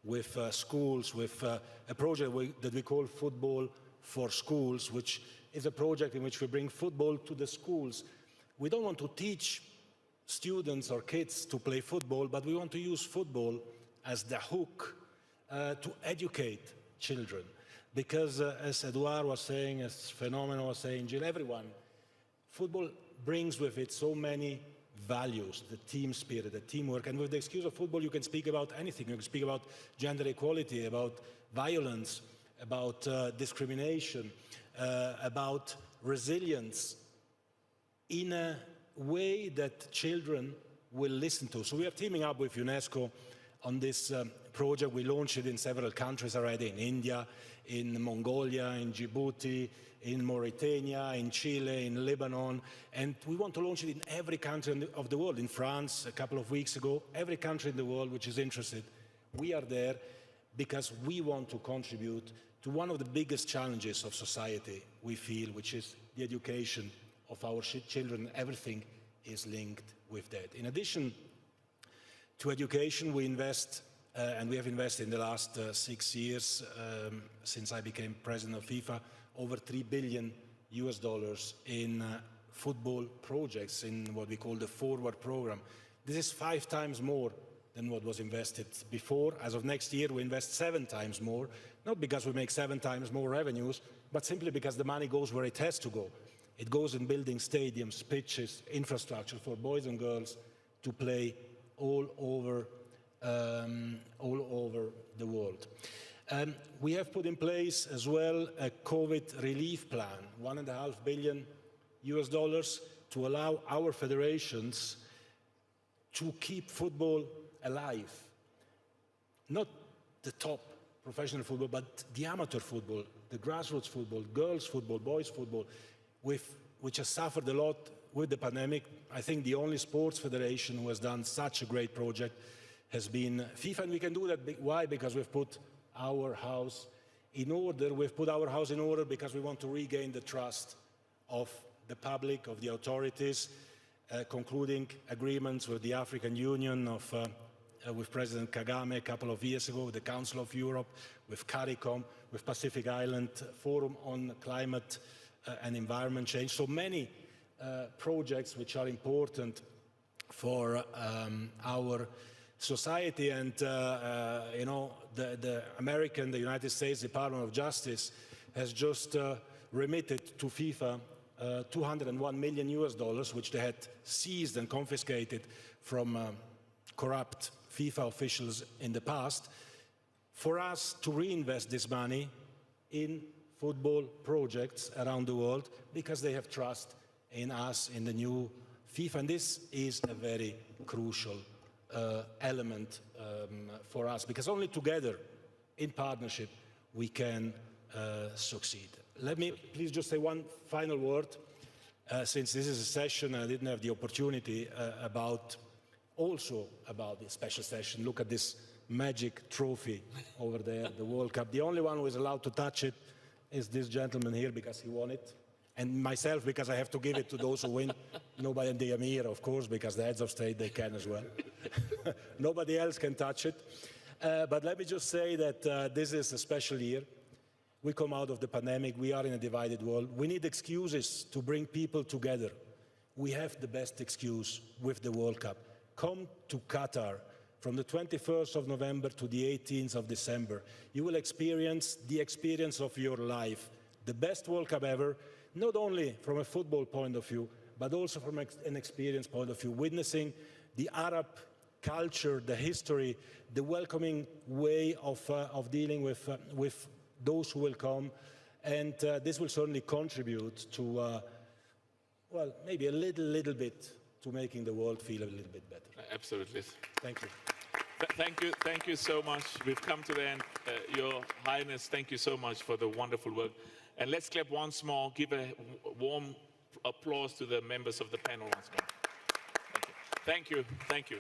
with schools, with a project that we call Football for Schools, which is a project in which we bring football to the schools. We don't want to teach students or kids to play football, but we want to use football as the hook to educate children. Because as Edouard was saying, as Phenomenon was saying, Jill, everyone, football brings with it so many values, the team spirit, the teamwork, and with the excuse of football you can speak about anything. You can speak about gender equality, about violence, about discrimination, about resilience in a way that children will listen to. So we are teaming up with UNESCO on this project. We launched it in several countries already, in India, in Mongolia, in Djibouti, in Mauritania, in Chile, in Lebanon, and we want to launch it in every country of the world. In France, a couple of weeks ago, every country in the world which is interested, we are there because we want to contribute to one of the biggest challenges of society, we feel, which is the education of our children. Everything is linked with that. In addition to education, we invest, and we have invested in the last 6 years, since I became president of FIFA, over $3 billion in football projects in what we call the Forward program. This is 5 times more than what was invested before. As of next year, we invest 7 times more, not because we make 7 times more revenues, but simply because the money goes where it has to go. It goes in building stadiums, pitches, infrastructure for boys and girls to play all over the world. We have put in place as well a COVID relief plan, $1.5 billion to allow our federations to keep football alive. Not the top professional football, but the amateur football, the grassroots football, girls football, boys football, which has suffered a lot with the pandemic. I think the only sports federation who has done such a great project has been FIFA, and we can do that. Why? Because we've put our house in order. We've put our house in order because we want to regain the trust of the public, of the authorities, concluding agreements with the African Union, with President Kagame a couple of years ago, with the Council of Europe, with CARICOM, with Pacific Island Forum on Climate and Environment Change. So many projects which are important for our society. And you know, the United States Department of Justice has just remitted to FIFA $201 million, which they had seized and confiscated from corrupt FIFA officials in the past, for us to reinvest this money in football projects around the world, because they have trust in us, in the new FIFA. And this is a very crucial element for us, because only together, in partnership, we can succeed. Let me please just say one final word, since this is a session I didn't have the opportunity also about the special session. Look at this magic trophy over there, the World Cup. The only one who is allowed to touch it is this gentleman here, because he won it, and myself, because I have to give it to those who win. Nobody, and the Amir, of course, because the heads of state, they can as well. Nobody else can touch it. But let me just say that this is a special year. We come out of the pandemic. We are in a divided world. We need excuses to bring people together. We have the best excuse with the World Cup. Come to Qatar from the 21st of November to the 18th of December. You will experience the experience of your life. The best World Cup ever, not only from a football point of view, but also from an experience point of view, witnessing the Arab culture, the history, the welcoming way of dealing with those who will come. And this will certainly contribute to, well, maybe a little bit to making the world feel a little bit better. Absolutely. Thank you. Thank you so much. We've come to the end. Your Highness, thank you so much for the wonderful work. And let's clap once more. Give a warm applause to the members of the panel once more. Thank you. Thank you. Thank you.